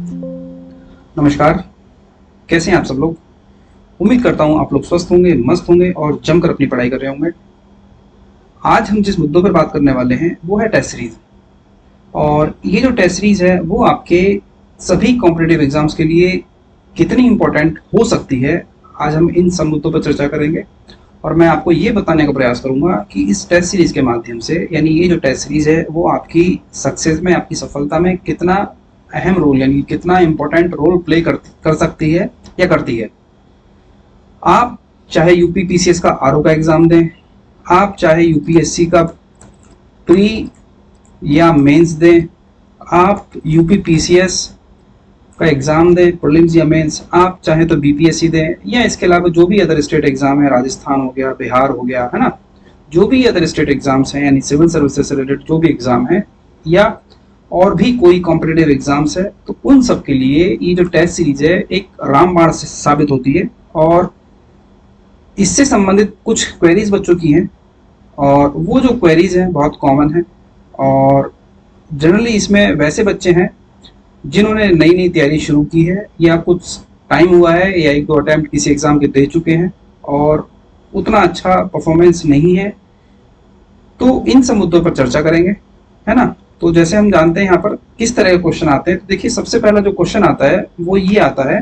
नमस्कार। कैसे हैं आप सब लोग? उम्मीद करता हूँ आप लोग स्वस्थ होंगे, मस्त होंगे और जमकर अपनी पढ़ाई कर रहे होंगे। आज हम जिस मुद्दों पर बात करने वाले हैं वो है टेस्ट सीरीज। और ये जो टेस्ट सीरीज है वो आपके सभी कॉम्पिटिटिव एग्जाम्स के लिए कितनी इम्पोर्टेंट हो सकती है, आज हम इन सब मुद्दों पर चर्चा करेंगे। और मैं आपको ये बताने का प्रयास करूंगा कि इस टेस्ट सीरीज के माध्यम से, यानी ये जो टेस्ट सीरीज है वो आपकी सक्सेस में, आपकी सफलता में कितना अहम रोल, यानी कितना इम्पोर्टेंट रोल प्ले कर सकती है या करती है। आप चाहे यूपी पीसीएस का आरओ का एग्जाम दें, आप चाहे यूपीएससी का प्री या मेंस दें, आप यूपी पीसीएस का एग्जाम दें प्रीलिम्स या मेंस, आप चाहे तो बीपीएससी दें, या इसके अलावा जो भी अदर स्टेट एग्जाम है, राजस्थान हो गया, बिहार हो गया, है ना, जो भी अदर स्टेट एग्जाम्स हैं, यानी सिविल सर्विसेज से रिलेटेड जो भी एग्जाम है, या और भी कोई कॉम्पिटिटिव एग्जाम्स है, तो उन सब के लिए ये जो टेस्ट सीरीज है एक रामबाण साबित होती है। और इससे संबंधित कुछ क्वेरीज बच्चों की हैं, और वो जो क्वेरीज हैं बहुत कॉमन है। और जनरली इसमें वैसे बच्चे हैं जिन्होंने नई नई तैयारी शुरू की है, या कुछ टाइम हुआ है, या एक दो अटेम्प्ट किसी एग्जाम के दे चुके हैं और उतना अच्छा परफॉर्मेंस नहीं है। तो इन सब मुद्दों पर चर्चा करेंगे, है ना। तो जैसे हम जानते हैं यहाँ पर किस तरह के क्वेश्चन आते हैं, तो देखिए सबसे पहला जो क्वेश्चन आता है वो ये आता है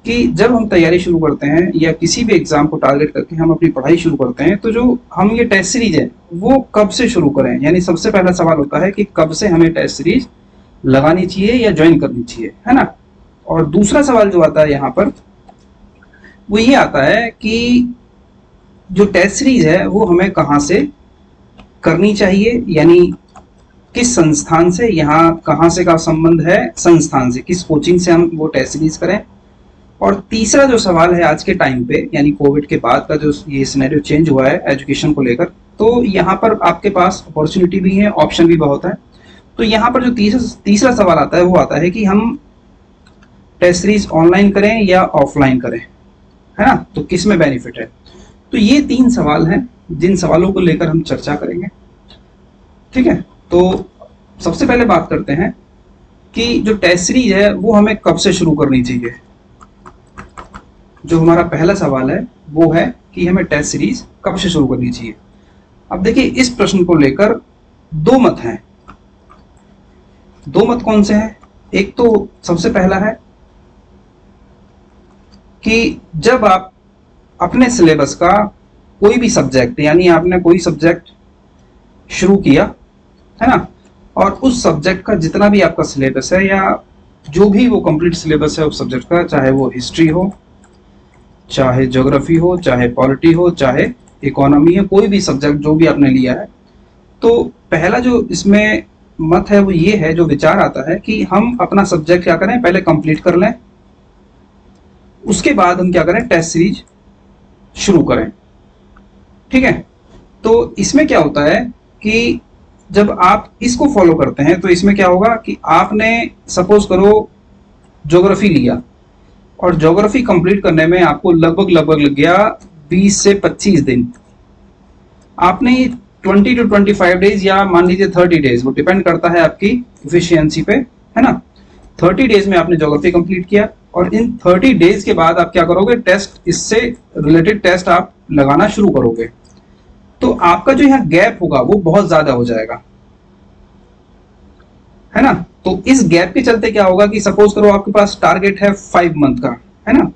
कि जब हम तैयारी शुरू करते हैं या किसी भी एग्जाम को टारगेट करके हम अपनी पढ़ाई शुरू करते हैं, तो जो हम ये टेस्ट सीरीज है वो कब से शुरू करें। यानी सबसे पहला सवाल होता है कि कब से हमें टेस्ट सीरीज लगानी चाहिए या ज्वाइन करनी चाहिए, है ना। और दूसरा सवाल जो आता है यहाँ पर वो ये आता है कि जो टेस्ट सीरीज है वो हमें कहाँ से करनी चाहिए, यानी किस संस्थान से, यहाँ कहाँ से का संबंध है संस्थान से, किस कोचिंग से हम वो टेस्ट सीरीज करें। और तीसरा जो सवाल है आज के टाइम पे, यानी कोविड के बाद का जो ये सिनेरियो चेंज हुआ है एजुकेशन को लेकर, तो यहाँ पर आपके पास अपॉर्चुनिटी भी है, ऑप्शन भी बहुत है। तो यहाँ पर जो तीसरा सवाल आता है वो आता है कि हम टेस्ट सीरीज ऑनलाइन करें या ऑफलाइन करें, है ना, तो किस में बेनिफिट है। तो ये तीन सवाल हैं जिन सवालों को लेकर हम चर्चा करेंगे, ठीक है। तो सबसे पहले बात करते हैं कि जो टेस्ट सीरीज है वो हमें कब से शुरू करनी चाहिए। जो हमारा पहला सवाल है वो है कि हमें टेस्ट सीरीज कब से शुरू करनी चाहिए। अब देखिए इस प्रश्न को लेकर दो मत हैं। दो मत कौन से हैं? एक तो सबसे पहला है कि जब आप अपने सिलेबस का कोई भी सब्जेक्ट, यानी आपने कोई सब्जेक्ट शुरू किया, है ना, और उस सब्जेक्ट का जितना भी आपका सिलेबस है या जो भी वो कंप्लीट सिलेबस है उस सब्जेक्ट का, चाहे वो हिस्ट्री हो, चाहे ज्योग्राफी हो, चाहे पॉलिटी हो, चाहे इकोनॉमी है, कोई भी सब्जेक्ट जो भी आपने लिया है, तो पहला जो इसमें मत है वो ये है, जो विचार आता है कि हम अपना सब्जेक्ट क्या करें, पहले कंप्लीट कर लें, उसके बाद हम क्या करें, टेस्ट सीरीज शुरू करें, ठीक है। तो इसमें क्या होता है कि जब आप इसको फॉलो करते हैं तो इसमें क्या होगा कि आपने सपोज करो ज्योग्राफी लिया, और ज्योग्राफी कंप्लीट करने में आपको लगभग लग गया 20 से 25 दिन। आपने 20 to 25 डेज या मान लीजिए 30 डेज, वो डिपेंड करता है आपकी इफिशियंसी पे, है ना। 30 डेज में आपने ज्योग्राफी कंप्लीट किया, और इन 30 डेज के बाद आप क्या करोगे, टेस्ट, इससे रिलेटेड टेस्ट आप लगाना शुरू करोगे। तो आपका जो यहाँ गैप होगा वो बहुत ज्यादा हो जाएगा, है ना। तो इस गैप के चलते क्या होगा कि सपोज करो आपके पास टारगेट है 5 मंथ का, है ना,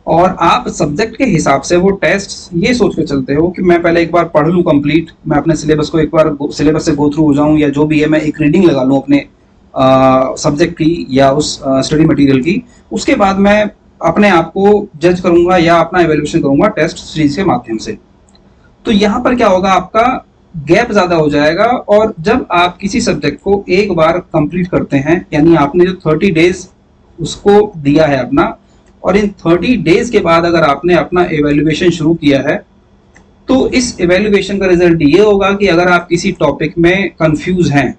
और आप सब्जेक्ट के हिसाब से वो टेस्ट ये सोच के चलते हो कि मैं पहले एक बार पढ़ लूँ कंप्लीट, मैं अपने सिलेबस को एक बार सिलेबस से गो थ्रू हो जाऊं, या जो भी है मैं एक रीडिंग लगा लूँ अपने सब्जेक्ट की या उस स्टडी मटेरियल की, उसके बाद मैं अपने आप को जज करूंगा या अपना एवेल्युएशन करूंगा टेस्ट सीरीज के माध्यम से। तो यहाँ पर क्या होगा, आपका गैप ज्यादा हो जाएगा। और जब आप किसी सब्जेक्ट को एक बार कंप्लीट करते हैं, यानी आपने जो 30 डेज उसको दिया है अपना, और इन 30 डेज के बाद अगर आपने अपना एवेल्युएशन शुरू किया है, तो इस एवेल्युएशन का रिजल्ट ये होगा कि अगर आप किसी टॉपिक में कंफ्यूज हैं,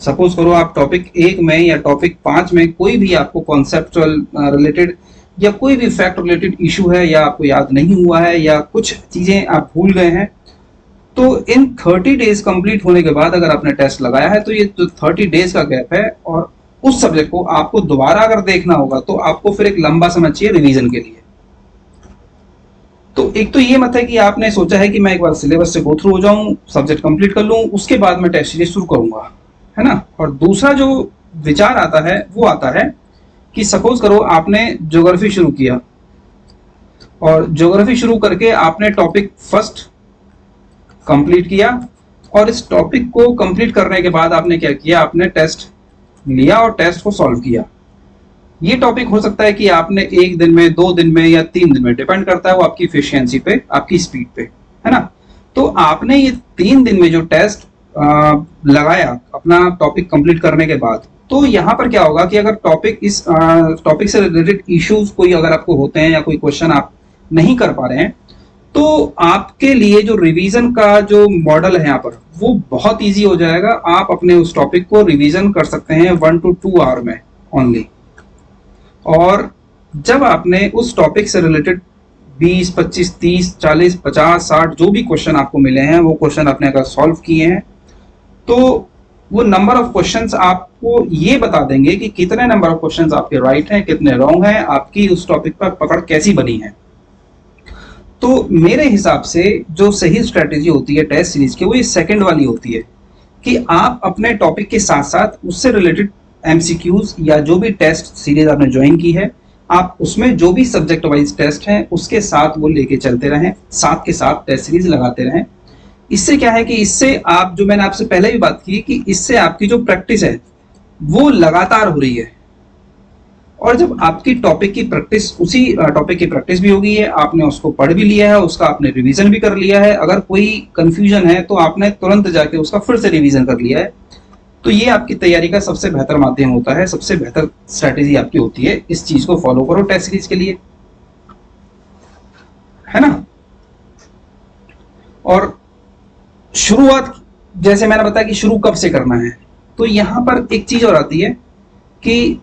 सपोज करो आप टॉपिक 1 में या टॉपिक 5 में कोई भी आपको कॉन्सेप्चुअल रिलेटेड या कोई भी फैक्ट रिलेटेड इशू है, या आपको याद नहीं हुआ है, या कुछ चीजें आप भूल गए हैं, तो इन 30 डेज कंप्लीट होने के बाद अगर आपने टेस्ट लगाया है, तो ये जो 30 डेज का गैप है, और उस सब्जेक्ट को आपको दोबारा अगर देखना होगा तो आपको फिर एक लंबा समय चाहिए रिवीजन के लिए। तो एक तो ये मत है कि आपने सोचा है कि मैं एक बार सिलेबस से गो थ्रू हो जाऊं, सब्जेक्ट कंप्लीट कर लूं, उसके बाद मैं टेस्ट सीरीज शुरू करूंगा, है ना। और दूसरा जो विचार आता है वो आता है कि सपोज करो आपने ज्योग्राफी शुरू किया, और ज्योग्राफी शुरू करके आपने टॉपिक फर्स्ट कंप्लीट किया, और इस टॉपिक को कंप्लीट करने के बाद आपने क्या किया, आपने टेस्ट लिया और टेस्ट को सॉल्व किया। ये टॉपिक हो सकता है कि आपने एक दिन में, 2 दिन में या 3 दिन में, डिपेंड करता है वो आपकी एफिशिएंसी पे, आपकी स्पीड पे, है ना। तो आपने ये 3 दिन में जो टेस्ट लगाया अपना टॉपिक कंप्लीट करने के बाद, तो यहाँ पर क्या होगा कि अगर टॉपिक से रिलेटेड इश्यूज कोई अगर आपको होते हैं या कोई क्वेश्चन आप नहीं कर पा रहे हैं, तो आपके लिए जो रिवीजन का जो मॉडल है यहाँ पर वो बहुत इजी हो जाएगा। आप अपने उस टॉपिक को रिवीजन कर सकते हैं 1 to 2 आवर में ओनली। और जब आपने उस टॉपिक से रिलेटेड 20, 25, 30, 40, 50, 60 जो भी क्वेश्चन आपको मिले हैं, वो क्वेश्चन आपने अगर सॉल्व किए हैं, तो वो नंबर ऑफ क्वेश्चंस आपको ये बता देंगे कि कितने नंबर ऑफ क्वेश्चंस आपके राइट हैं, कितने रॉन्ग हैं, आपकी उस टॉपिक पर पकड़ कैसी बनी है। तो मेरे हिसाब से जो सही स्ट्रेटेजी होती है टेस्ट सीरीज की, वो ये सेकंड वाली होती है कि आप अपने टॉपिक के साथ साथ उससे रिलेटेड एमसीक्यूज या जो भी टेस्ट सीरीज आपने ज्वाइन की है, आप उसमें जो भी सब्जेक्ट वाइज टेस्ट हैं उसके साथ वो लेके चलते रहें, साथ के साथ टेस्ट सीरीज लगाते रहें। इससे क्या है कि इससे आप, जो मैंने आपसे पहले भी बात की, कि इससे आपकी जो प्रैक्टिस है वो लगातार हो रही है। और जब आपकी टॉपिक की प्रैक्टिस, उसी टॉपिक की प्रैक्टिस भी हो गई है, आपने उसको पढ़ भी लिया है, उसका आपने रिवीजन भी कर लिया है, अगर कोई कंफ्यूजन है तो आपने तुरंत जाके उसका फिर से रिवीजन कर लिया है, तो ये आपकी तैयारी का सबसे बेहतर माध्यम होता है, सबसे बेहतर स्ट्रैटेजी आपकी होती है। इस चीज को फॉलो करो टेस्ट सीरीज के लिए, है ना। और शुरुआत, जैसे मैंने बताया कि शुरू कब से करना है, तो यहां पर एक चीज और आती है कि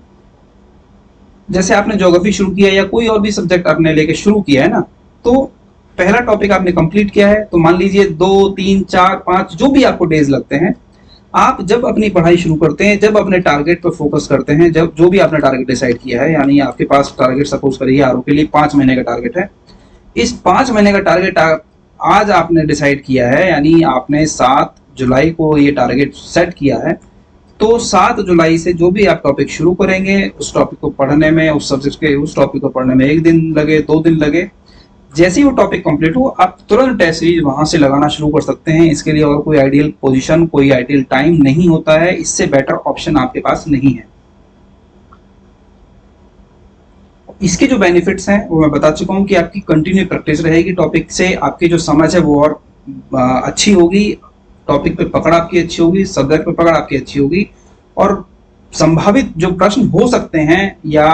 जैसे आपने ज्योग्राफी शुरू किया या कोई और भी सब्जेक्ट आपने लेके शुरू किया है ना, तो पहला टॉपिक आपने कंप्लीट किया है, तो मान लीजिए 2, 3, 4, 5 जो भी आपको डेज लगते हैं, आप जब अपनी पढ़ाई शुरू करते हैं, जब अपने टारगेट पर फोकस करते हैं, जब जो भी आपने टारगेट डिसाइड किया है, यानी आपके पास टारगेट सपोज करिए आरओ के लिए 5 महीने का टारगेट है, इस 5 महीने का टारगेट आज आपने डिसाइड किया है, यानी आपने 7 जुलाई को ये टारगेट सेट किया है, तो 7 जुलाई से जो भी आप टॉपिक शुरू करेंगे, उस टॉपिक को पढ़ने में, उस सब्जेक्ट के उस टॉपिक को पढ़ने में 1 दिन लगे, 2 दिन लगे, जैसे ही वो टॉपिक कंप्लीट हो, आप तुरंत टेस्ट सीरीज वहां से लगाना शुरू कर सकते हैं। इसके लिए और कोई आइडियल पोजीशन, कोई आइडियल टाइम नहीं होता है, इससे बेटर ऑप्शन आपके पास नहीं है। इसके जो बेनिफिट्स हैं वो मैं बता चुका हूं कि आपकी कंटिन्यू प्रैक्टिस रहेगी टॉपिक से, आपकी जो समझ है वो और अच्छी होगी, टॉपिक पे पकड़ आपकी अच्छी होगी, सब्जेक्ट पे पकड़ आपकी अच्छी होगी, और संभावित जो प्रश्न हो सकते हैं या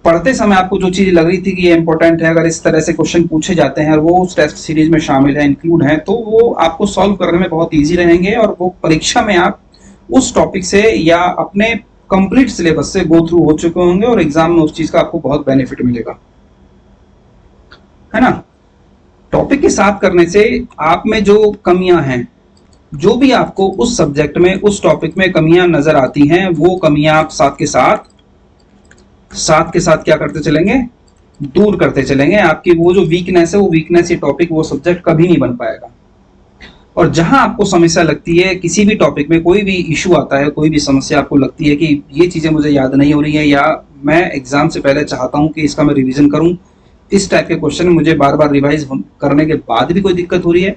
पढ़ते समय आपको जो चीज लग रही थी कि ये इंपॉर्टेंट है, अगर इस तरह से क्वेश्चन पूछे जाते हैं और वो उस टेस्ट सीरीज में शामिल है, इंक्लूड है, तो वो आपको सॉल्व करने में बहुत इजी रहेंगे, और वो परीक्षा में आप उस टॉपिक से या अपने कंप्लीट सिलेबस से गो थ्रू हो चुके होंगे, और एग्जाम में उस चीज का आपको बहुत बेनिफिट मिलेगा, है ना। टॉपिक के साथ करने से आप में जो कमियां हैं, जो भी आपको उस सब्जेक्ट में, उस टॉपिक में कमियां नजर आती हैं, वो कमियां आप साथ के साथ क्या करते चलेंगे, दूर करते चलेंगे। आपकी वो जो वीकनेस है, वो वीकनेस, ये टॉपिक, वो सब्जेक्ट कभी नहीं बन पाएगा। और जहां आपको समस्या लगती है, किसी भी टॉपिक में कोई भी इशू आता है, कोई भी समस्या आपको लगती है कि ये चीजें मुझे याद नहीं हो रही है, या मैं एग्जाम से पहले चाहता हूं कि इसका मैं रिवीजन करूं, इस टाइप के क्वेश्चन मुझे बार बार रिवाइज करने के बाद भी कोई दिक्कत हो रही है,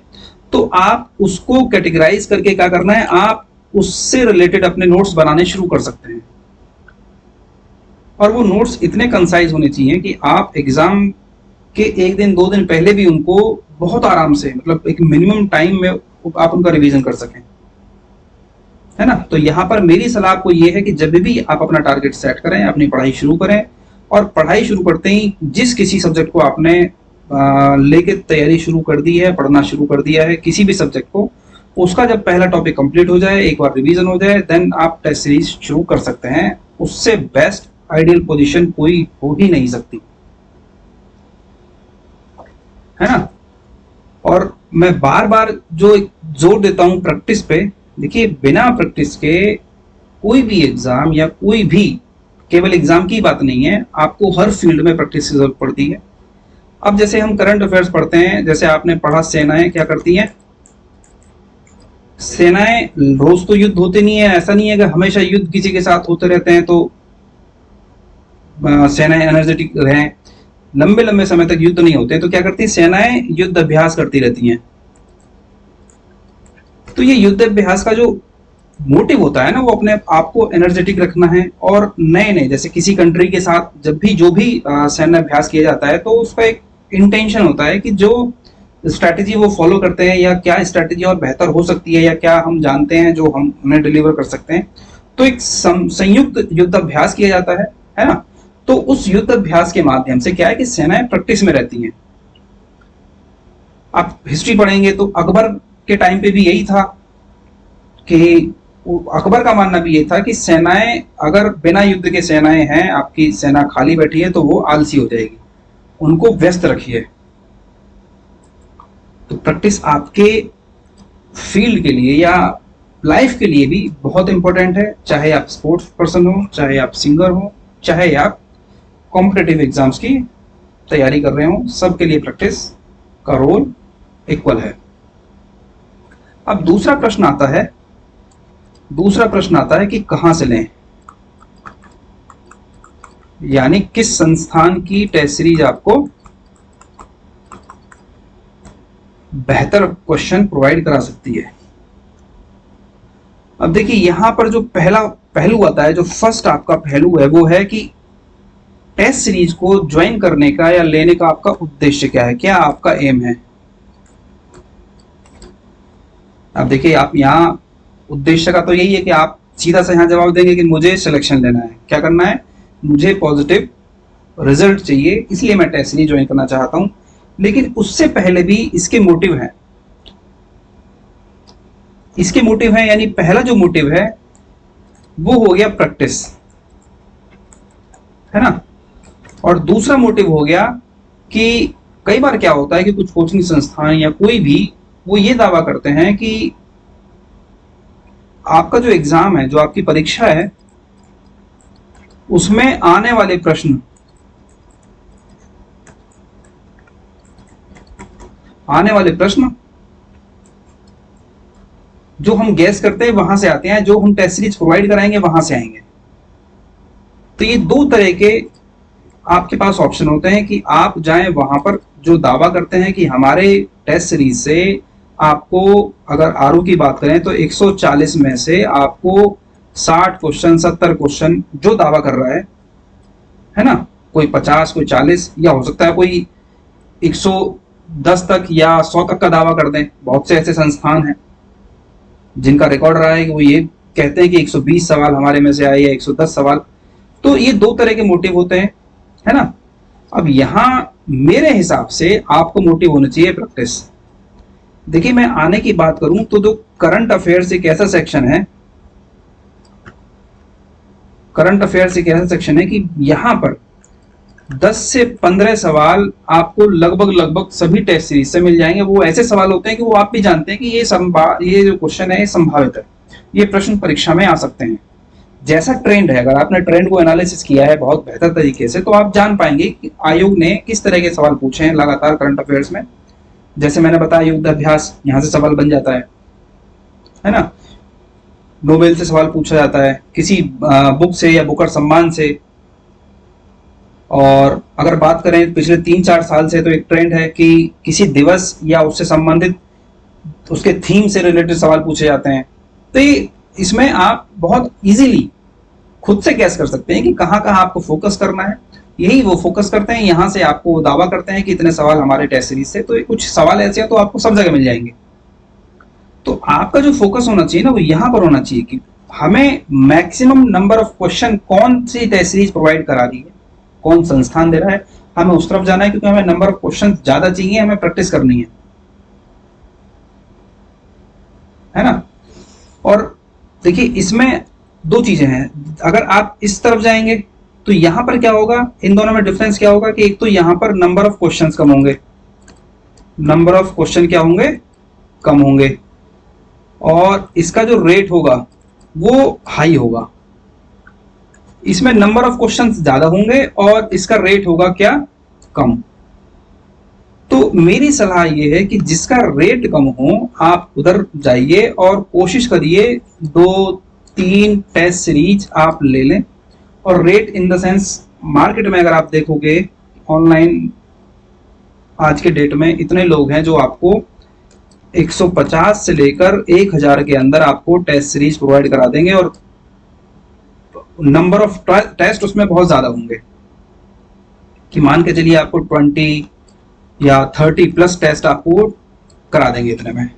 तो आप उसको कैटेगराइज करके क्या करना है, आप उससे रिलेटेड अपने नोट्स बनाने शुरू कर सकते हैं। और वो नोट्स इतने कंसाइज होने चाहिए कि आप एग्जाम के 1 दिन 2 दिन पहले भी उनको बहुत आराम से, मतलब एक मिनिमम टाइम में आप उनका रिवीजन कर सकें, है ना। तो यहाँ पर मेरी सलाह आपको ये है कि जब भी आप अपना टारगेट सेट करें, अपनी पढ़ाई शुरू करें, और पढ़ाई शुरू करते ही जिस किसी सब्जेक्ट को आपने लेके तैयारी शुरू कर दी है, पढ़ना शुरू कर दिया है किसी भी सब्जेक्ट को, उसका जब पहला टॉपिक कंप्लीट हो जाए, एक बार रिवीजन हो जाए, देन आप टेस्ट सीरीज शुरू कर सकते हैं। उससे बेस्ट आइडियल पोजीशन कोई हो ही नहीं सकती, है ना। और मैं बार बार जो जोर देता हूं प्रैक्टिस पे, देखिए बिना प्रैक्टिस के कोई भी एग्जाम या कोई भी, केवल एग्जाम की बात नहीं है, आपको हर फील्ड में प्रैक्टिस की जरूरत पड़ती है। अब जैसे हम करंट अफेयर्स पढ़ते हैं, जैसे आपने पढ़ा सेनाएं क्या करती हैं। सेनाएं रोज तो युद्ध होते नहीं है, ऐसा नहीं है कि हमेशा युद्ध किसी के साथ होते रहते हैं तो सेनाएं एनर्जेटिक रहें। लंबे लंबे समय तक युद्ध नहीं होते, तो क्या करती है सेनाएं, युद्ध अभ्यास करती रहती हैं। तो ये युद्ध अभ्यास का जो मोटिव होता है ना, वो अपने आप को एनर्जेटिक रखना है, और नए नए, जैसे किसी कंट्री के साथ जब भी जो भी सैन्य अभ्यास किया जाता है, तो उसका एक इंटेंशन होता है कि जो स्ट्रैटेजी वो फॉलो करते हैं, या क्या स्ट्रैटेजी और बेहतर हो सकती है, या क्या हम जानते हैं जो हम उन्हें डिलीवर कर सकते हैं। तो एक संयुक्त युद्ध अभ्यास किया जाता है ना। तो उस युद्ध अभ्यास के माध्यम से क्या है कि सेनाएं प्रैक्टिस में रहती हैं। आप हिस्ट्री पढ़ेंगे तो अकबर के टाइम पे भी यही था कि अकबर का मानना भी ये था कि सेनाएं, अगर बिना युद्ध के सेनाएं हैं, आपकी सेना खाली बैठी है, तो वो आलसी हो जाएगी, उनको व्यस्त रखिए। तो प्रैक्टिस आपके फील्ड के लिए या लाइफ के लिए भी बहुत इंपॉर्टेंट है, चाहे आप स्पोर्ट्स पर्सन हो, चाहे आप सिंगर हो, चाहे आप कॉम्पिटिटिव एग्जाम्स की तैयारी कर रहे हो, सबके लिए प्रैक्टिस का रोल इक्वल है। अब दूसरा प्रश्न आता है कि कहां से लें, यानी किस संस्थान की टेस्ट सीरीज आपको बेहतर क्वेश्चन प्रोवाइड करा सकती है। अब देखिए यहां पर जो पहला पहलू आता है, जो फर्स्ट आपका पहलू है, वो है कि टेस्ट सीरीज को ज्वाइन करने का या लेने का आपका उद्देश्य क्या है, क्या आपका एम है। अब देखिए, आप यहाँ उद्देश्य का तो यही है कि आप सीधा सा यहाँ जवाब देंगे कि मुझे सिलेक्शन लेना है, क्या करना है, मुझे पॉजिटिव रिजल्ट चाहिए, इसलिए मैं टेस्ट सीरीज ज्वाइन करना चाहता हूं। लेकिन उससे पहले भी इसके मोटिव हैं, यानी पहला जो मोटिव है वो हो गया प्रैक्टिस, है ना। और दूसरा मोटिव हो गया कि कई बार क्या होता है कि कुछ कोचिंग संस्थान या कोई भी, वो ये दावा करते हैं कि आपका जो एग्जाम है, जो आपकी परीक्षा है, उसमें आने वाले प्रश्न जो हम गैस करते हैं वहां से आते हैं, जो हम टेस्ट सीरीज प्रोवाइड कराएंगे वहां से आएंगे। तो ये दो तरह के आपके पास ऑप्शन होते हैं कि आप जाएं वहां पर जो दावा करते हैं कि हमारे टेस्ट सीरीज से आपको, अगर आरओ की बात करें तो 140 में से आपको 60 क्वेश्चन, 70 क्वेश्चन जो दावा कर रहा है ना, कोई 50, कोई 40, या हो सकता है कोई 110 तक या 100 तक का दावा कर दें। बहुत से ऐसे संस्थान हैं जिनका रिकॉर्ड रहा है कि वो ये कहते हैं कि 120 सवाल हमारे में से आए या 110 सवाल। तो ये दो तरह के मोटिव होते हैं, है ना। अब यहां मेरे हिसाब से आपको मोटिव होना चाहिए प्रैक्टिस। देखिए, मैं आने की बात करूं तो जो करंट अफेयर्स एक ऐसा सेक्शन है, कि यहां पर 10 से 15 सवाल आपको लगभग सभी टेस्ट सीरीज से मिल जाएंगे। वो ऐसे सवाल होते हैं कि वो आप भी जानते हैं कि ये जो क्वेश्चन है ये संभावित है, ये प्रश्न परीक्षा में आ सकते हैं। जैसा ट्रेंड है, अगर आपने ट्रेंड को एनालिसिस किया है बहुत बेहतर तरीके से, तो आप जान पाएंगे कि आयोग ने किस तरह के सवाल पूछे हैं लगातार करंट अफेयर्स में। जैसे मैंने बताया, युद्ध अभ्यास, यहां से सवाल बन जाता है ना। नोबेल से सवाल पूछा जाता है, किसी बुक से या बुकर सम्मान से। और अगर बात करें पिछले 3-4 साल से, तो एक ट्रेंड है कि किसी दिवस या उससे संबंधित, उसके थीम से रिलेटेड सवाल पूछे जाते हैं। तो इसमें आप बहुत इजीली खुद से गैस कर सकते हैं कि कहाँ आपको फोकस करना है। यही वो फोकस करते हैं, यहां से आपको दावा करते हैं कि इतने सवाल हमारे टेस्ट सीरीज से, तो कुछ सवाल ऐसे हैं तो आपको सब जगह मिल जाएंगे। तो आपका जो फोकस होना चाहिए ना, वो यहां पर होना चाहिए कि हमें मैक्सिमम नंबर ऑफ क्वेश्चन कौन सी टेस्ट सीरीज प्रोवाइड करा रही है, कौन संस्थान दे रहा है, हमें उस तरफ जाना है, क्योंकि हमें नंबर ऑफ क्वेश्चन ज्यादा चाहिए, हमें प्रैक्टिस करनी है ना। और देखिए, इसमें दो चीजें हैं। अगर आप इस तरफ जाएंगे तो यहां पर क्या होगा, इन दोनों में डिफरेंस क्या होगा कि एक तो यहां पर नंबर ऑफ क्वेश्चंस कम होंगे, नंबर ऑफ क्वेश्चन क्या होंगे, कम होंगे। और इसका जो रेट होगा वो हाई होगा। इसमें नंबर ऑफ क्वेश्चंस ज्यादा होंगे और इसका रेट होगा क्या, कम। तो मेरी सलाह ये है कि जिसका रेट कम हो आप उधर जाइए और कोशिश करिए 2-3 टेस्ट सीरीज आप ले लें। और rate in the sense, market में अगर आप देखोगे ऑनलाइन आज के डेट में इतने लोग हैं जो आपको 150 से लेकर 1000 के अंदर आपको टेस्ट सीरीज प्रोवाइड करा देंगे और नंबर ऑफ टेस्ट उसमें बहुत ज्यादा होंगे कि मान के चलिए आपको 20 या 30 प्लस टेस्ट आपको करा देंगे इतने में।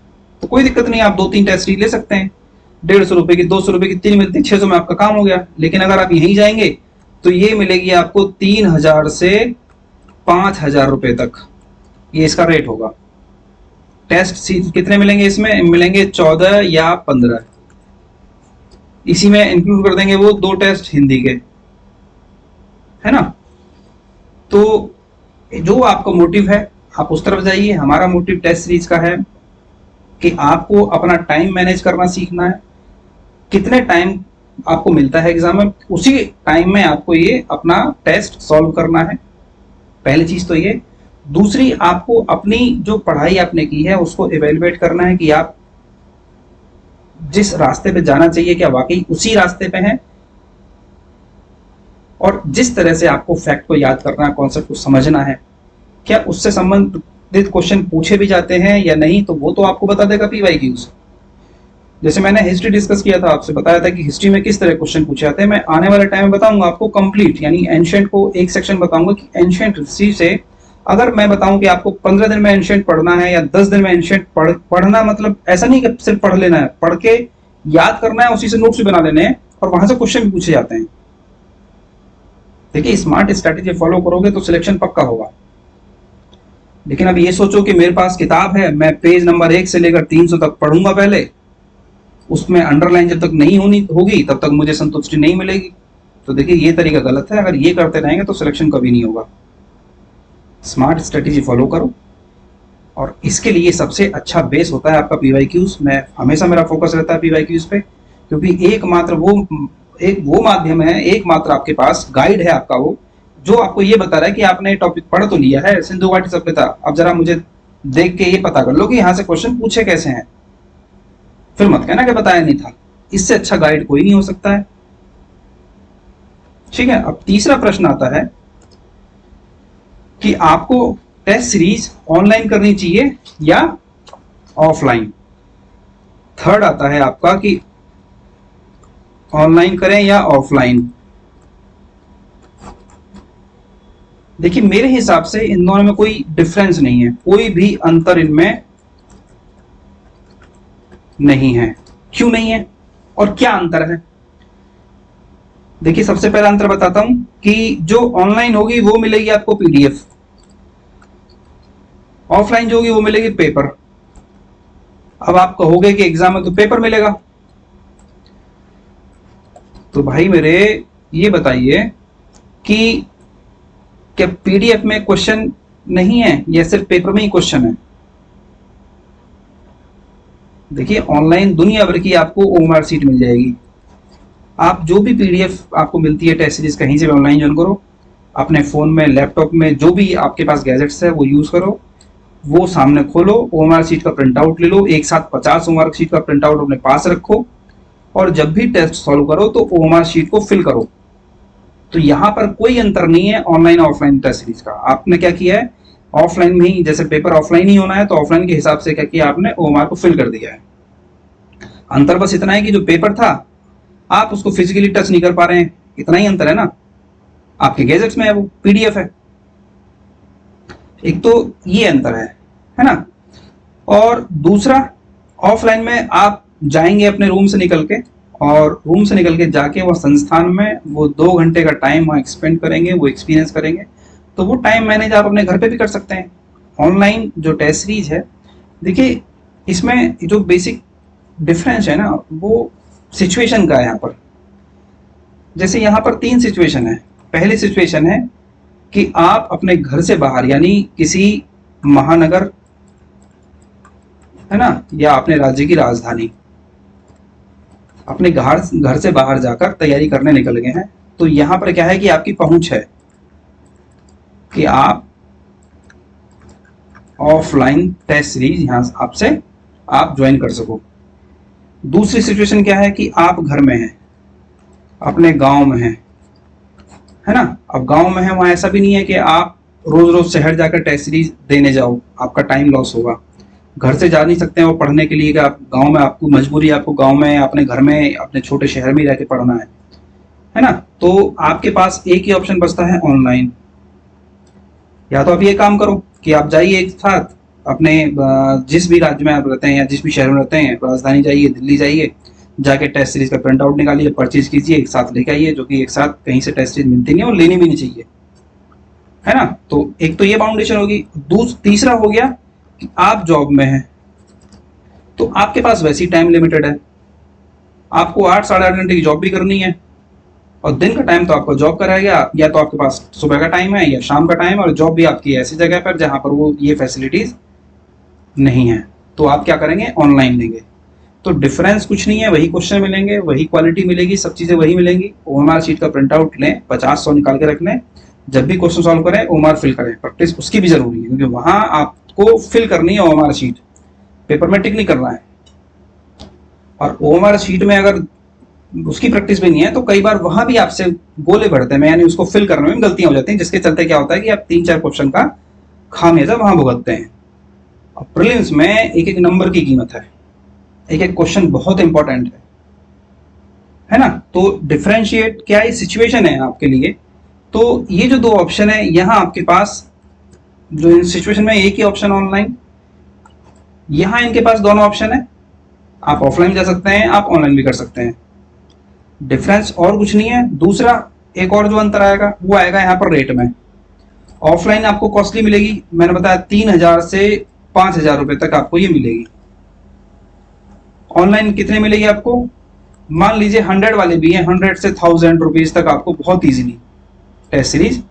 तो कोई दिक्कत नहीं, आप 2-3 टेस्ट ले सकते हैं। 150 की, 200 रुपए की 3 मिलती, 600 में आपका काम हो गया। लेकिन अगर आप यहीं जाएंगे तो ये मिलेगी आपको 3000 से 5000 रुपए तक, ये इसका रेट होगा। टेस्ट कितने मिलेंगे इसमें, मिलेंगे 14 या 15। इसी में इंक्लूड कर देंगे वो 2 टेस्ट हिंदी के, है ना। तो जो आपका मोटिव है आप उस तरफ जाइए। हमारा मोटिव टेस्ट सीरीज का है कि आपको अपना टाइम मैनेज करना सीखना है। कितने टाइम आपको मिलता है एग्जाम में, उसी टाइम में आपको ये अपना टेस्ट सॉल्व करना है, पहली चीज तो ये। दूसरी, आपको अपनी जो पढ़ाई आपने की है उसको इवेलुएट करना है कि आप जिस रास्ते पे जाना चाहिए क्या वाकई उसी रास्ते पे हैं। और जिस तरह से आपको फैक्ट को याद करना है, कॉन्सेप्ट को समझना है, क्या उससे संबंधित क्वेश्चन पूछे भी जाते हैं या नहीं, तो वो तो आपको बता देगा पीवाईक्यूज। जैसे मैंने हिस्ट्री डिस्कस किया था, आपसे बताया था कि हिस्ट्री में किस तरह क्वेश्चन पूछे जाते हैं। मैं आने वाले टाइम में बताऊंगा आपको कंप्लीट, यानी एंशिएंट को एक सेक्शन बताऊंगा कि एंशिएंट हिस्ट्री से अगर मैं बताऊं कि आपको 15 दिन में एंशिएंट पढ़ना है या 10 दिन में एंशिएंट पढ़ना, मतलब ऐसा नहीं कि सिर्फ पढ़ लेना है, पढ़ के याद करना है, उसी से नोट्स भी बना लेने हैं और वहां से क्वेश्चन भी पूछे जाते हैं। देखिए, स्मार्ट स्ट्रेटेजी फॉलो करोगे तो सिलेक्शन पक्का होगा। लेकिन अब ये सोचो कि मेरे पास किताब है, मैं पेज नंबर 1 से लेकर 300 तक पढ़ूंगा पहले, उसमें अंडरलाइन जब तक नहीं होगी तब तक मुझे संतुष्टि नहीं मिलेगी। तो देखिए, ये तरीका गलत है। अगर ये करते रहेंगे तो सिलेक्शन कभी नहीं होगा। स्मार्ट स्ट्रेटेजी फॉलो करो और इसके लिए सबसे अच्छा बेस होता है आपका पीवाईक्यूज। मैं हमेशा, मेरा फोकस रहता है पीवाईक्यूज पे, क्योंकि एकमात्र वो माध्यम है, एकमात्र आपके पास गाइड है आपका वो, जो आपको ये बता रहा है कि आपने टॉपिक पढ़ तो लिया है, सिंधु घाटी सभ्यता, अब जरा मुझे देख के ये पता कर लो कि यहाँ से क्वेश्चन पूछे कैसे हैं, फिर मत कहना कि बताया नहीं था। इससे अच्छा गाइड कोई नहीं हो सकता है। ठीक है। अब तीसरा प्रश्न आता है कि आपको टेस्ट सीरीज ऑनलाइन करनी चाहिए या ऑफलाइन। थर्ड आता है आपका कि ऑनलाइन करें या ऑफलाइन। देखिए, मेरे हिसाब से इन दोनों में कोई डिफरेंस नहीं है, कोई भी अंतर इनमें नहीं है। क्यों नहीं है और क्या अंतर है? देखिए, सबसे पहला अंतर बताता हूं कि जो ऑनलाइन होगी वो मिलेगी आपको पीडीएफ, ऑफलाइन जो होगी वो मिलेगी पेपर। अब आप कहोगे कि एग्जाम में तो पेपर मिलेगा, तो भाई मेरे ये बताइए कि क्या पीडीएफ में क्वेश्चन नहीं है या सिर्फ पेपर में ही क्वेश्चन है? देखिए, ऑनलाइन दुनिया भर की आपको ओएमआर सीट मिल जाएगी। आप जो भी पीडीएफ आपको मिलती है टेस्ट सीरीज, कहीं से भी ऑनलाइन ज्वाइन करो, अपने फोन में, लैपटॉप में, जो भी आपके पास गैजेट्स है वो यूज करो, वो सामने खोलो, ओएमआर सीट का प्रिंट आउट ले लो, एक साथ 50 ओएमआर सीट का प्रिंट आउट अपने पास रखो और जब भी टेस्ट सॉल्व करो तो ओएमआर सीट को फिल करो। तो यहां पर कोई अंतर नहीं है ऑनलाइन ऑफलाइन टेस्ट सीरीज का। आपने क्या किया है, ऑफलाइन में ही, जैसे पेपर ऑफलाइन ही होना है तो ऑफलाइन के हिसाब से क्या किया आपने, ओएमआर को फिल कर दिया है। अंतर बस इतना है कि जो पेपर था आप उसको फिजिकली टच नहीं कर पा रहे हैं, इतना ही अंतर है ना। आपके गैजेट्स में है, वो पीडीएफ है। एक तो ये अंतर है ना। और दूसरा, ऑफलाइन में आप जाएंगे अपने रूम से निकल के, और रूम से निकल के जाके वो संस्थान में वो 2 घंटे का टाइम वहाँ एक्सपेंड करेंगे, वो एक्सपीरियंस करेंगे, तो वो टाइम मैनेज आप अपने घर पे भी कर सकते हैं। ऑनलाइन जो टेस्ट सीरीज है, देखिए इसमें जो बेसिक डिफरेंस है ना, वो सिचुएशन का है यहाँ पर। जैसे यहाँ पर 3 सिचुएशन है। पहली सिचुएशन है कि आप अपने घर से बाहर, यानी किसी महानगर, है ना, या अपने राज्य की राजधानी, अपने घर से बाहर जाकर तैयारी करने निकल गए हैं, तो यहाँ पर क्या है कि आपकी पहुंच है कि आप ऑफलाइन टेस्ट सीरीज यहाँ आपसे आप ज्वाइन कर सको। दूसरी सिचुएशन क्या है कि आप घर में हैं, अपने गांव में हैं, है ना। अब गांव में है, वहां ऐसा भी नहीं है कि आप रोज रोज शहर जाकर टेस्ट सीरीज देने जाओ, आपका टाइम लॉस होगा। घर से जा नहीं सकते हैं वो पढ़ने के लिए कि आप गांव में, आपको मजबूरी है, आपको गांव में अपने घर में अपने छोटे शहर में रह के पढ़ना है ना। तो आपके पास एक ही ऑप्शन बचता है, ऑनलाइन। या तो आप ये काम करो कि आप जाइए एक साथ अपने जिस भी राज्य में आप रहते हैं या जिस भी शहर में रहते हैं, राजधानी जाइए, दिल्ली जाइए, जाके टेस्ट सीरीज का प्रिंट आउट निकालिए, परचेज कीजिए, एक साथ लेके आइए, जो कि एक साथ कहीं से टेस्ट सीरीज मिलती नहीं है और लेनी भी नहीं चाहिए, है ना। तो एक तो ये फाउंडेशन होगी। तीसरा हो गया कि आप जॉब में हैं, तो आपके पास वैसी टाइम लिमिटेड है, आपको 8 साढ़े 8 घंटे की जॉब भी करनी है, और दिन का टाइम तो आपको जॉब कराएगा, या तो आपके पास सुबह का टाइम है या शाम का टाइम है, और जॉब भी आपकी ऐसी जगह पर जहां पर वो ये फैसिलिटीज नहीं है। तो आप क्या करेंगे, ऑनलाइन लेंगे। तो डिफरेंस कुछ नहीं है, वही क्वेश्चन मिलेंगे, वही क्वालिटी मिलेगी, सब चीजें वही मिलेंगी। ओएमआर शीट का प्रिंट आउट लें, 50-100 निकाल के रख लें, जब भी क्वेश्चन सॉल्व करें ओएमआर फिल करें। प्रैक्टिस उसकी भी जरूरी है, क्योंकि वहां आपको फिल करनी है ओएमआर शीट, पेपर में टिक नहीं करना है। और ओएमआर शीट में अगर उसकी प्रैक्टिस भी नहीं है तो कई बार वहां भी आपसे गोले बढ़ते हैं, यानी उसको फिल करने में गलतियां हो जाती हैं, जिसके चलते क्या होता है कि आप 3-4 क्वेश्चन का खामियाजा वहां भुगतते हैं। और प्रीलिम्स में एक एक नंबर की कीमत है, एक एक क्वेश्चन बहुत इंपॉर्टेंट है ना। तो डिफरेंशिएट क्या है, सिचुएशन है आपके लिए। तो ये जो 2 ऑप्शन है, यहां आपके पास जो इन सिचुएशन में एक ही ऑप्शन ऑनलाइन, यहां इनके पास दोनों ऑप्शन है, आप ऑफलाइन जा सकते हैं, आप ऑनलाइन भी कर सकते हैं। डिफरेंस और कुछ नहीं है। दूसरा एक और जो अंतर आएगा वो आएगा यहाँ पर रेट में। ऑफलाइन आपको कॉस्टली मिलेगी, मैंने बताया 3000 से 5000 रुपए तक आपको ये मिलेगी। ऑनलाइन कितने मिलेगी आपको, मान लीजिए 100 वाले भी हैं, 100 से 1000 रुपीज तक आपको बहुत इजीली टेस्ट सीरीज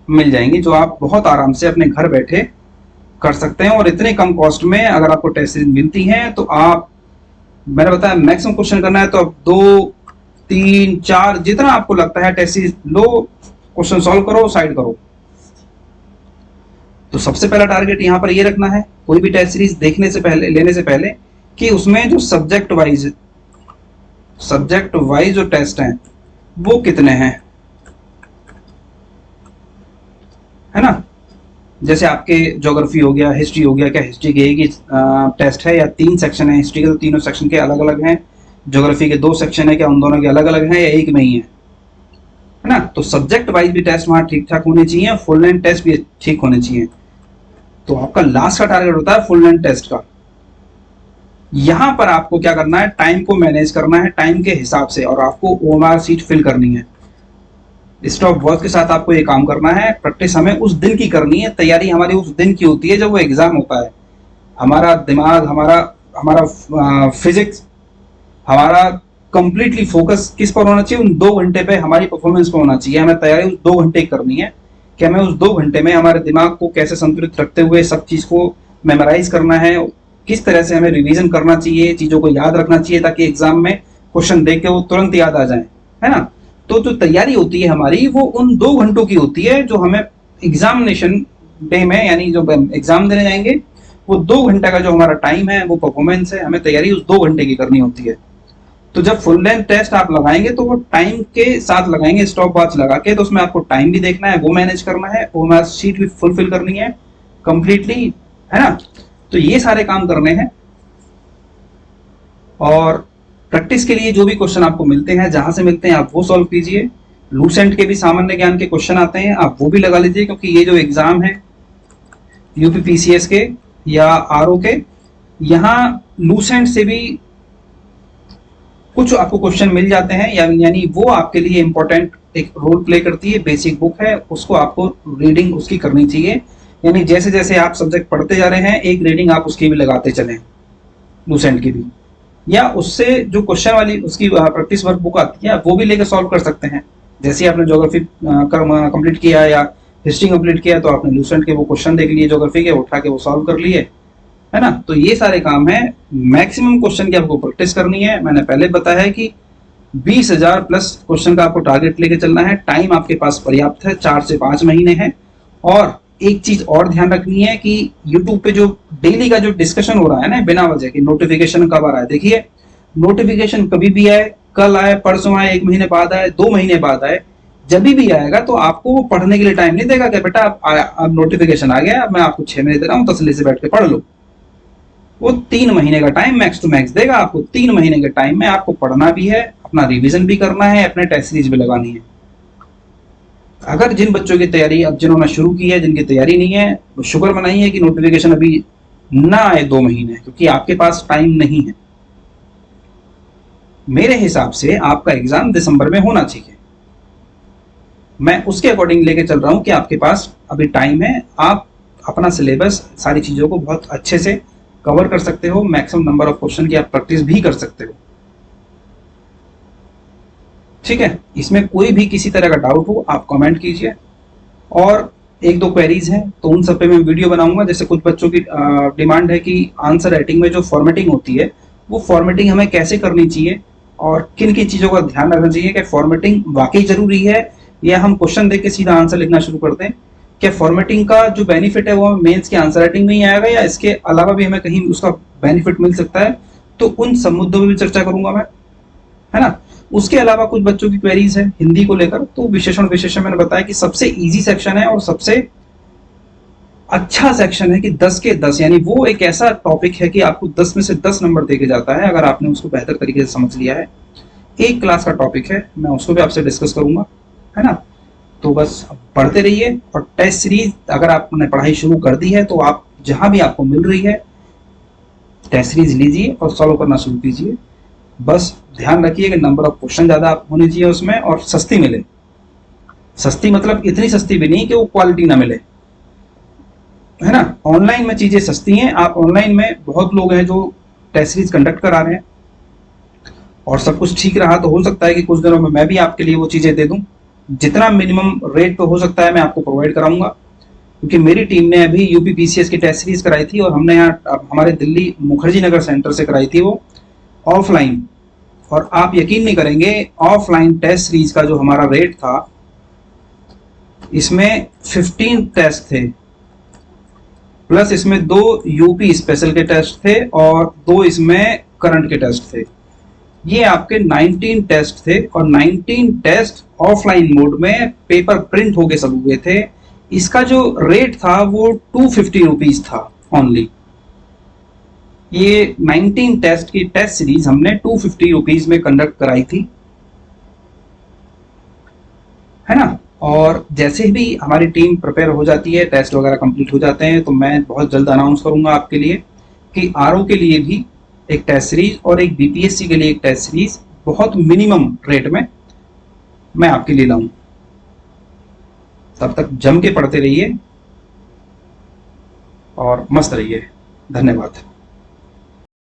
मिल जाएंगी, जो आप बहुत आराम से अपने घर बैठे कर सकते हैं। और इतने कम कॉस्ट में अगर आपको टेस्ट सीरीज मिलती हैं तो आप, मैंने बताया मैक्सिमम क्वेश्चन करना है तो आप 2, 3, 4 जितना आपको लगता है टेस्ट सीरीज लो, क्वेश्चन सॉल्व करो, साइड करो। तो सबसे पहला टारगेट यहां पर ये रखना है कोई भी टेस्ट सीरीज देखने से पहले, लेने से पहले, कि उसमें जो सब्जेक्ट वाइज जो टेस्ट हैं वो कितने हैं, है ना। जैसे आपके ज्योग्राफी हो गया, हिस्ट्री हो गया, क्या हिस्ट्री के एक ही टेस्ट है या 3 सेक्शन है, हिस्ट्री के तो तीनों सेक्शन के अलग अलग हैं, ज्योग्राफी के 2 सेक्शन है, क्या उन दोनों के अलग अलग हैं या एक में ही है ना। तो सब्जेक्ट वाइज भी टेस्ट वहां ठीक ठाक होने चाहिए, फुल लेंथ टेस्ट भी ठीक होने चाहिए। तो आपका लास्ट का टारगेट होता है फुल लेंथ टेस्ट का। यहां पर आपको क्या करना है, टाइम को मैनेज करना है टाइम के हिसाब से, और आपको ओएमआर शीट फिल करनी है। स्टॉप वॉच के साथ आपको ये काम करना है। प्रैक्टिस हमें उस दिन की करनी है, तैयारी हमारी उस दिन की होती है जब वो एग्जाम होता है। हमारा दिमाग, हमारा फिजिक्स, हमारा कंप्लीटली फोकस किस पर होना चाहिए, उन 2 घंटे पे हमारी परफॉर्मेंस पे होना चाहिए। हमें तैयारी उस 2 घंटे करनी है कि हमें उस 2 घंटे में हमारे दिमाग को कैसे संतुलित रखते हुए सब चीज को मेमोराइज करना है, किस तरह से हमें रिवीजन करना चाहिए, चीजों को याद रखना चाहिए ताकि एग्जाम में क्वेश्चन देख के वो तुरंत याद आ जाए, है ना। तो जो तैयारी होती है हमारी वो उन 2 घंटों की होती है जो हमें एग्जामिनेशन डे में, यानी जो एग्जाम देने जाएंगे वो 2 घंटे का जो हमारा टाइम है, वो परफॉर्मेंस है, हमें तैयारी उस 2 घंटे की करनी होती है। तो जब फुल लेंथ टेस्ट आप लगाएंगे तो वो टाइम के साथ लगाएंगे, स्टॉप वॉच लगा के। तो उसमें आपको टाइम भी देखना है, वो मैनेज करना है, ओएमआर शीट भी फुलफिल करनी है कंप्लीटली, है ना। तो ये सारे काम करने हैं। और प्रैक्टिस के लिए जो भी क्वेश्चन आपको मिलते हैं, जहां से मिलते हैं, आप वो सॉल्व कीजिए। लूसेंट के भी सामान्य ज्ञान के क्वेश्चन आते हैं, आप वो भी लगा लीजिए, क्योंकि ये जो एग्जाम है यूपीपीसीएस के या आरओ के, यहाँ लूसेंट से भी कुछ आपको क्वेश्चन मिल जाते हैं, यानी वो आपके लिए इंपॉर्टेंट एक रोल प्ले करती है। बेसिक बुक है, उसको आपको रीडिंग उसकी करनी चाहिए, यानी जैसे जैसे आप सब्जेक्ट पढ़ते जा रहे हैं एक रीडिंग आप उसकी भी लगाते चलें, लूसेंट की भी। या उससे जो क्वेश्चन वाली उसकी प्रैक्टिस वर्क बुक आती है वो भी लेकर सॉल्व कर सकते हैं। जैसे आपने ज्योग्राफी कंप्लीट किया या हिस्ट्री कंप्लीट किया तो आपने लूसेंट के वो क्वेश्चन देख लिए ज्योग्राफी के, उठा के वो सॉल्व कर लिए, है ना। तो ये सारे काम है, मैक्सिमम क्वेश्चन की आपको प्रैक्टिस करनी है। मैंने पहले बताया है कि 20,000 प्लस क्वेश्चन का आपको टारगेट लेके चलना है। टाइम आपके पास पर्याप्त है, 4 से 5 महीने है। और एक चीज और ध्यान रखनी है कि यूट्यूब पे जो डेली का जो डिस्कशन हो रहा है ना बिना वजह के, नोटिफिकेशन कब आ रहा है, देखिए नोटिफिकेशन कभी भी आए, कल आए, परसों आए, 1 महीने बाद आए, 2 महीने बाद आए, जब भी आएगा तो आपको वो पढ़ने के लिए टाइम नहीं देगा कि बेटा अब नोटिफिकेशन आ गया, मैं आपको 6 महीने दे रहा हूँ, तसल्ली से बैठ के पढ़ लो। वो 3 महीने का टाइम मैक्स टू मैक्स देगा आपको। 3 महीने के टाइम में आपको पढ़ना भी है, अपना रिवीजन भी करना है, अपने टेस्ट सीरीज भी लगानी है। अगर जिन बच्चों की तैयारी अब जिन्होंने शुरू की है, जिनकी तैयारी नहीं है, वो शुक्र मनाइए कि नोटिफिकेशन अभी ना आए 2 महीने, क्योंकि आपके पास टाइम नहीं है। मेरे हिसाब से आपका एग्जाम दिसंबर में होना चाहिए। मैं उसके अकॉर्डिंग लेके चल रहा हूं कि आपके पास अभी टाइम है, आप अपना सिलेबस सारी चीजों को बहुत अच्छे से कवर कर सकते हो। मैक्सिमम नंबर ऑफ क्वेश्चन की आप प्रैक्टिस भी कर सकते हो। ठीक है, इसमें कोई भी किसी तरह का डाउट हो आप कमेंट कीजिए। और 1-2 क्वेरीज हैं तो उन सब पे मैं वीडियो बनाऊंगा। जैसे कुछ बच्चों की डिमांड है कि आंसर राइटिंग में जो फॉर्मेटिंग होती है, वो फॉर्मेटिंग हमें कैसे करनी चाहिए और किन किन चीज़ों का ध्यान रखना चाहिए। क्या फॉर्मेटिंग वाकई ज़रूरी है या हम क्वेश्चन देख के सीधा आंसर लिखना शुरू कर दें? क्या फॉर्मेटिंग का जो बेनिफिट है वो मेंस के आंसर राइटिंग में ही आएगा या इसके अलावा भी हमें कहीं उसका बेनिफिट मिल सकता है? तो उन सब मुद्दों पर भी चर्चा करूंगा मैं, है ना। उसके अलावा कुछ बच्चों की क्वेरीज है हिंदी को लेकर, तो विशेषण मैंने बताया कि सबसे इजी सेक्शन है और सबसे अच्छा सेक्शन है कि 10 के 10, यानी वो एक ऐसा टॉपिक है कि आपको 10 में से 10 नंबर देके जाता है अगर आपने उसको बेहतर तरीके से समझ लिया है। एक क्लास का टॉपिक है, मैं उसको भी आपसे डिस्कस करूंगा, है ना। तो बस पढ़ते रहिए। और टेस्ट सीरीज अगर आपने पढ़ाई शुरू कर दी है तो आप जहां भी आपको मिल रही है टेस्ट सीरीज लीजिए और सॉल्व करना शुरू कीजिए। बस ध्यान रखिए कि नंबर ऑफ क्वेश्चन ज्यादा होने चाहिए उसमें और सस्ती मिले। सस्ती मतलब इतनी सस्ती भी नहीं कि वो क्वालिटी ना मिले, है ना। ऑनलाइन में चीजें सस्ती हैं। आप ऑनलाइन में बहुत लोग हैं जो टेस्ट सीरीज कंडक्ट करा रहे हैं और सब कुछ ठीक रहा तो हो सकता है कि कुछ दिनों में मैं भी आपके लिए वो चीजें दे दूं। जितना मिनिमम रेट पे हो सकता है मैं आपको प्रोवाइड कराऊंगा, क्योंकि मेरी टीम ने अभी यूपी पीसीएस की टेस्ट सीरीज कराई थी और हमने यहाँ हमारे दिल्ली मुखर्जी नगर सेंटर से कराई थी वो ऑफलाइन। और आप यकीन नहीं करेंगे, ऑफलाइन टेस्ट सीरीज का जो हमारा रेट था, इसमें 15 टेस्ट थे, प्लस इसमें 2 यूपी स्पेशल के टेस्ट थे और 2 इसमें करंट के टेस्ट थे। ये आपके 19 टेस्ट थे और 19 टेस्ट ऑफलाइन मोड में पेपर प्रिंट होके सब हुए थे। इसका जो रेट था वो 250 रुपीज था ओनली। ये 19 टेस्ट की टेस्ट सीरीज हमने 250 रुपीज में कंडक्ट कराई थी, है ना। और जैसे भी हमारी टीम प्रिपेयर हो जाती है, टेस्ट वगैरह कंप्लीट हो जाते हैं, तो मैं बहुत जल्द अनाउंस करूंगा आपके लिए कि आरओ के लिए भी एक टेस्ट सीरीज और एक बीपीएससी के लिए एक टेस्ट सीरीज बहुत मिनिमम रेट में मैं आपके लिए लाऊं। तब तक जम के पढ़ते रहिए और मस्त रहिए। धन्यवाद।